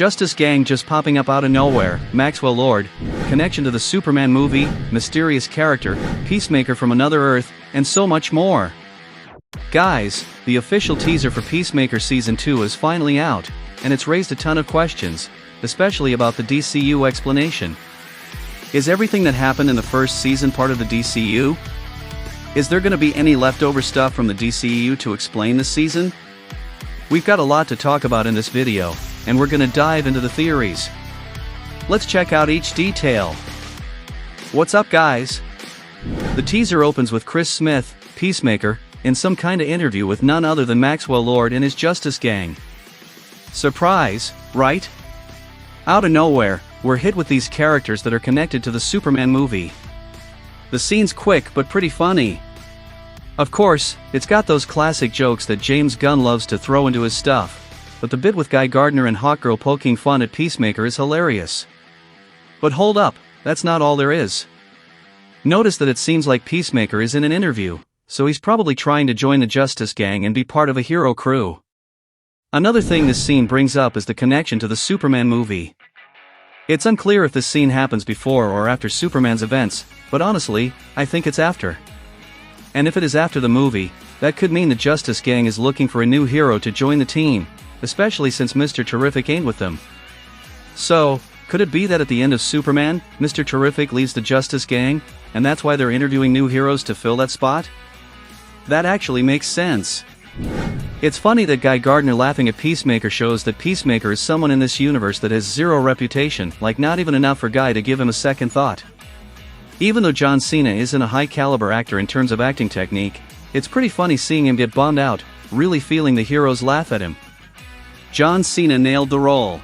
Justice Gang just popping up out of nowhere, Maxwell Lord, connection to the Superman movie, mysterious character, Peacemaker from another Earth, and so much more. Guys, the official teaser for Peacemaker Season 2 is finally out, and it's raised a ton of questions, especially about the DCU explanation. Is everything that happened in the first season part of the DCU? Is there gonna be any leftover stuff from the DCU to explain this season? We've got a lot to talk about in this video, and we're gonna dive into the theories. Let's check out each detail. What's up, guys? The teaser opens with Chris Smith, Peacemaker, in some kinda interview with none other than Maxwell Lord and his Justice Gang. Surprise, right? Out of nowhere, we're hit with these characters that are connected to the Superman movie. The scene's quick but pretty funny. Of course, it's got those classic jokes that James Gunn loves to throw into his stuff, but the bit with Guy Gardner and Hawkgirl poking fun at Peacemaker is hilarious. But hold up, that's not all there is. Notice that it seems like Peacemaker is in an interview, so he's probably trying to join the Justice Gang and be part of a hero crew. Another thing this scene brings up is the connection to the Superman movie. It's unclear if this scene happens before or after Superman's events, but honestly, I think it's after. And if it is after the movie, that could mean the Justice Gang is looking for a new hero to join the team, especially since Mr. Terrific ain't with them. So, could it be that at the end of Superman, Mr. Terrific leaves the Justice Gang, and that's why they're interviewing new heroes to fill that spot? That actually makes sense. It's funny that Guy Gardner laughing at Peacemaker shows that Peacemaker is someone in this universe that has zero reputation, like not even enough for Guy to give him a second thought. Even though John Cena isn't a high-caliber actor in terms of acting technique, it's pretty funny seeing him get bummed out, really feeling the heroes laugh at him. John Cena nailed the role.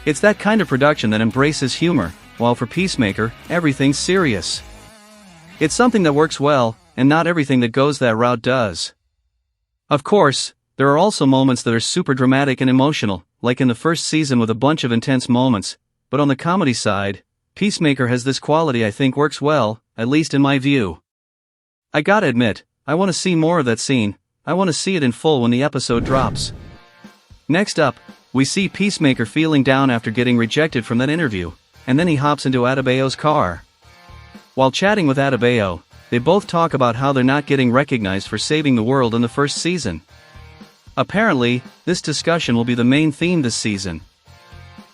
It's that kind of production that embraces humor, while for Peacemaker, everything's serious. It's something that works well, and not everything that goes that route does. Of course, there are also moments that are super dramatic and emotional, like in the first season with a bunch of intense moments, but on the comedy side, Peacemaker has this quality I think works well, at least in my view. I gotta admit, I want to see more of that scene. I want to see it in full when the episode drops. Next up, we see Peacemaker feeling down after getting rejected from that interview, and then he hops into Adebayo's car. While chatting with Adebayo, they both talk about how they're not getting recognized for saving the world in the first season. Apparently, this discussion will be the main theme this season.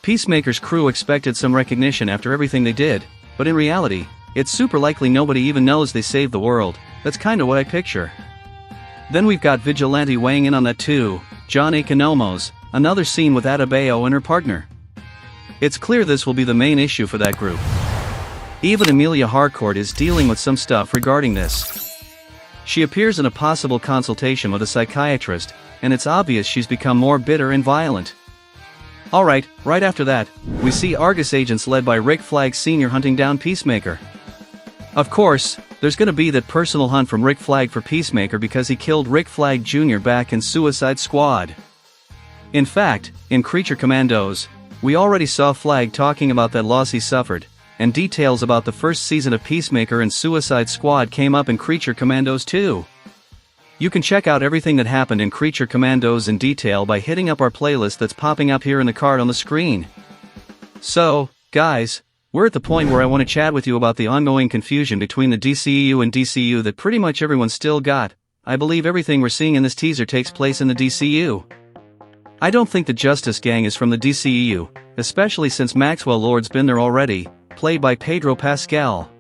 Peacemaker's crew expected some recognition after everything they did, but in reality, it's super likely nobody even knows they saved the world. That's kinda what I picture. Then we've got Vigilante weighing in on that too, John Economos, another scene with Adebayo and her partner. It's clear this will be the main issue for that group. Even Emilia Harcourt is dealing with some stuff regarding this. She appears in a possible consultation with a psychiatrist, and it's obvious she's become more bitter and violent. Alright, right after that, we see Argus agents led by Rick Flagg Sr. hunting down Peacemaker. Of course, there's gonna be that personal hunt from Rick Flagg for Peacemaker because he killed Rick Flagg Jr. back in Suicide Squad. In fact, in Creature Commandos, we already saw Flagg talking about that loss he suffered, and details about the first season of Peacemaker and Suicide Squad came up in Creature Commandos too. You can check out everything that happened in Creature Commandos in detail by hitting up our playlist that's popping up here in the card on the screen. So, guys, we're at the point where I want to chat with you about the ongoing confusion between the DCEU and DCU that pretty much everyone still got. I believe everything we're seeing in this teaser takes place in the DCU. I don't think the Justice Gang is from the DCEU, especially since Maxwell Lord's been there already, played by Pedro Pascal.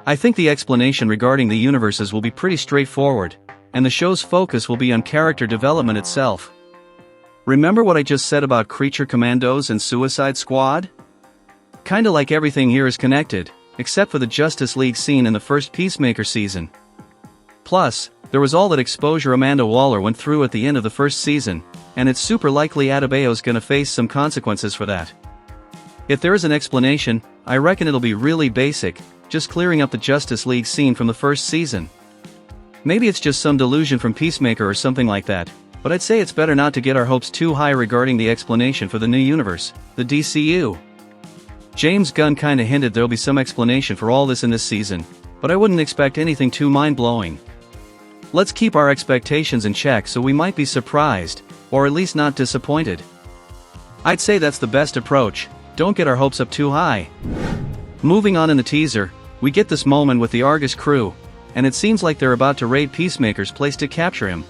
I think the explanation regarding the universes will be pretty straightforward, and the show's focus will be on character development itself. Remember what I just said about Creature Commandos and Suicide Squad? Kinda like everything here is connected, except for the Justice League scene in the first Peacemaker season. Plus, there was all that exposure Amanda Waller went through at the end of the first season, and it's super likely Adebayo's gonna face some consequences for that. If there is an explanation, I reckon it'll be really basic, just clearing up the Justice League scene from the first season. Maybe it's just some delusion from Peacemaker or something like that, but I'd say it's better not to get our hopes too high regarding the explanation for the new universe, the DCU. James Gunn kinda hinted there'll be some explanation for all this in this season, but I wouldn't expect anything too mind-blowing. Let's keep our expectations in check so we might be surprised, or at least not disappointed. I'd say that's the best approach. Don't get our hopes up too high. Moving on in the teaser, we get this moment with the Argus crew, and it seems like they're about to raid Peacemaker's place to capture him.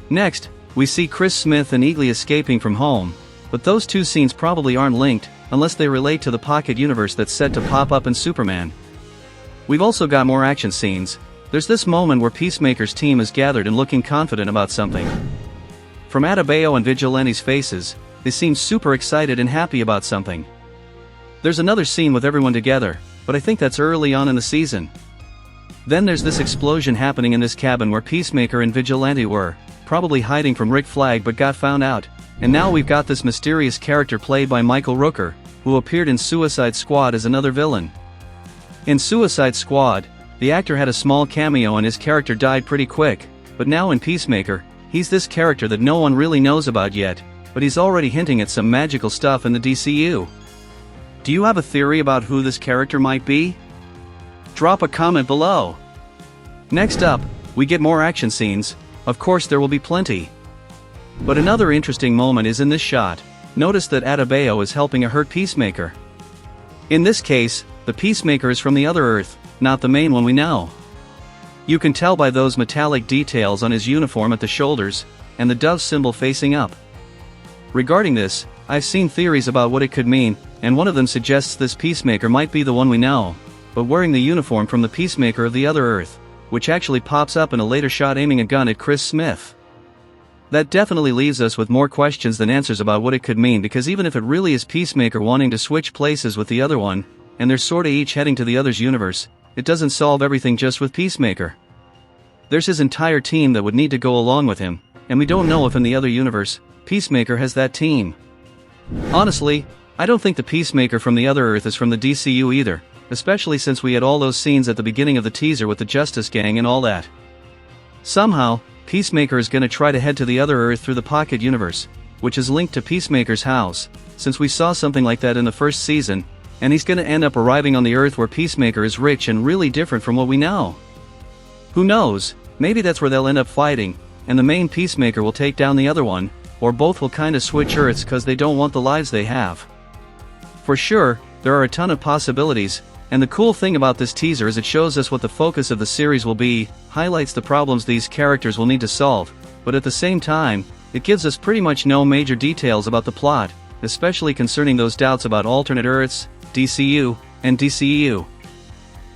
Next, we see Chris Smith and Eagly escaping from home, but those two scenes probably aren't linked, unless they relate to the pocket universe that's set to pop up in Superman. We've also got more action scenes. There's this moment where Peacemaker's team is gathered and looking confident about something. From Dceu and Vigilante's faces, they seem super excited and happy about something. There's another scene with everyone together, but I think that's early on in the season. Then there's this explosion happening in this cabin where Peacemaker and Vigilante were, probably hiding from Flagg but got found out, and now we've got this mysterious character played by Michael Rooker, who appeared in Suicide Squad as another villain. In Suicide Squad, the actor had a small cameo and his character died pretty quick, but now in Peacemaker, he's this character that no one really knows about yet, but he's already hinting at some magical stuff in the Dceu. Do you have a theory about who this character might be? Drop a comment below. Next up, we get more action scenes. Of course there will be plenty. But another interesting moment is in this shot. Notice that Dceu is helping a hurt Peacemaker. In this case, the Peacemaker is from the other Earth, not the main one we know. You can tell by those metallic details on his uniform at the shoulders, and the dove symbol facing up. Regarding this, I've seen theories about what it could mean, and one of them suggests this Peacemaker might be the one we know, but wearing the uniform from the Peacemaker of the other Earth, which actually pops up in a later shot aiming a gun at Chris Smith. That definitely leaves us with more questions than answers about what it could mean, because even if it really is Peacemaker wanting to switch places with the other one, and they're sorta each heading to the other's universe, it doesn't solve everything just with Peacemaker. There's his entire team that would need to go along with him, and we don't know if in the other universe, Peacemaker has that team. Honestly, I don't think the Peacemaker from the other Earth is from the Dceu either, especially since we had all those scenes at the beginning of the teaser with the Justice Gang and all that. Somehow, Peacemaker is gonna try to head to the other Earth through the Pocket Universe, which is linked to Peacemaker's house, since we saw something like that in the first season, and he's gonna end up arriving on the Earth where Peacemaker is rich and really different from what we know. Who knows, maybe that's where they'll end up fighting, and the main Peacemaker will take down the other one, or both will kinda switch Earths cause they don't want the lives they have. For sure, there are a ton of possibilities, and the cool thing about this teaser is it shows us what the focus of the series will be, highlights the problems these characters will need to solve, but at the same time, it gives us pretty much no major details about the plot, especially concerning those doubts about alternate Earths, Dceu, and Dceu.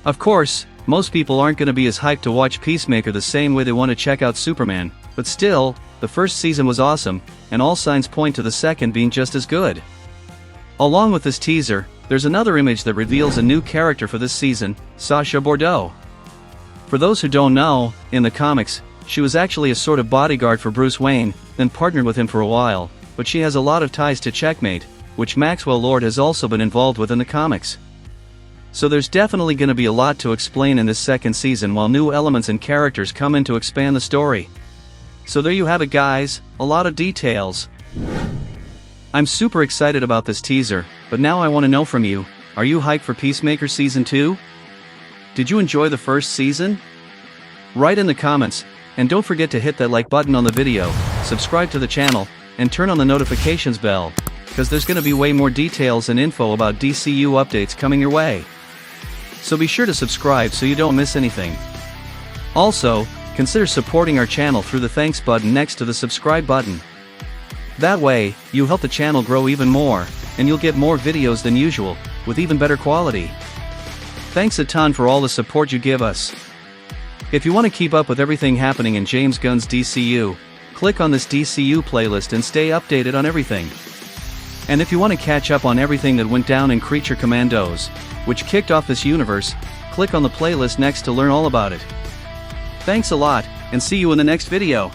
Of course, most people aren't gonna be as hyped to watch Peacemaker the same way they want to check out Superman, but still, the first season was awesome, and all signs point to the second being just as good. Along with this teaser, there's another image that reveals a new character for this season, Sasha Bordeaux. For those who don't know, in the comics, she was actually a sort of bodyguard for Bruce Wayne, then partnered with him for a while, but she has a lot of ties to Checkmate, which Maxwell Lord has also been involved with in the comics. So there's definitely gonna be a lot to explain in this second season while new elements and characters come in to expand the story. So there you have it guys, a lot of details. I'm super excited about this teaser, but now I want to know from you, are you hyped for Peacemaker Season 2? Did you enjoy the first season? Write in the comments, and don't forget to hit that like button on the video, subscribe to the channel, and turn on the notifications bell, because there's gonna be way more details and info about Dceu updates coming your way. So be sure to subscribe so you don't miss anything. Also, consider supporting our channel through the thanks button next to the subscribe button. That way, you help the channel grow even more, and you'll get more videos than usual, with even better quality. Thanks a ton for all the support you give us. If you want to keep up with everything happening in James Gunn's Dceu, click on this Dceu playlist and stay updated on everything. And if you want to catch up on everything that went down in Creature Commandos, which kicked off this universe, click on the playlist next to learn all about it. Thanks a lot, and see you in the next video.